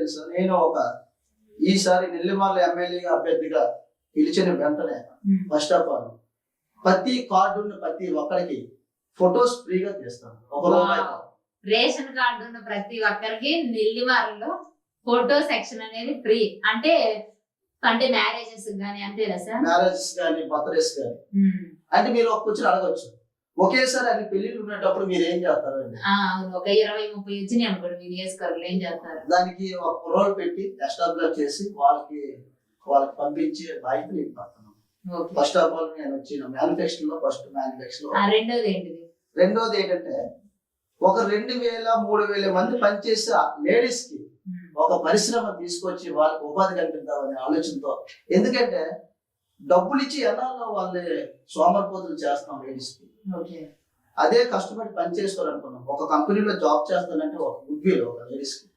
తెలుసా, నేను ఈసారి నెల్లిమర్ల ఎమ్మెల్యేగా అభ్యర్థిగా పిలిచిన వెంటనే ఫస్ట్ ఆఫ్ ఆల్ ప్రతి కార్డున్న ప్రతి ఒక్కరికి ఫొటోస్ ఫ్రీగా తీస్తాను. రేషన్ కార్డు ఉన్న ప్రతి ఒక్కరికి నెల్లిమర్లలో ఫోటో సెక్షన్ అనేది ఫ్రీ. అంటే మ్యారేజెస్ గానీ అంతేనా సార్? మ్యారేజెస్ గానీ బర్త్డేస్ గానీ. అంటే మీరు కూర్చొని అడగచ్చు, ఒకేసారి అన్ని పెళ్లిళ్ళు ఉన్నప్పుడు మీరు ఏం చేస్తారు? ఒక 20-30 వచ్చినాయి అనుకోండి మీ నియోజకవర్గంలో ఏం చేస్తారు? దానికి ఒక రోల్ పెట్టి ఎస్టాబ్లిష్ చేసి వాళ్ళకి పంపించే బాధ్యత నేను పడుతున్నాను. ఫస్ట్ ఆఫ్ ఆల్ నేను వచ్చిన మేనిఫెస్టోలో ఫస్ట్ మేనిఫెస్టో. రెండోది ఏంటంటే ఒక 2000-3000 మంది పనిచేసే లేడీస్ కి ఒక పరిశ్రమ తీసుకొచ్చి వాళ్ళకి ఉపాధి కల్పిద్దామనే ఆలోచనతో. ఎందుకంటే డబ్బులు ఇచ్చి ఎన్నాళ్ళు వాళ్ళే సోమరిపోతులు చేస్తాం లేడీస్ కి. అదే కష్టపడి పని చేసుకోవాలనుకున్నాం. ఒక కంపెనీలో జాబ్ చేస్తానంటే ఒక గుడ్ విల్ ఒక లేడీస్ కి.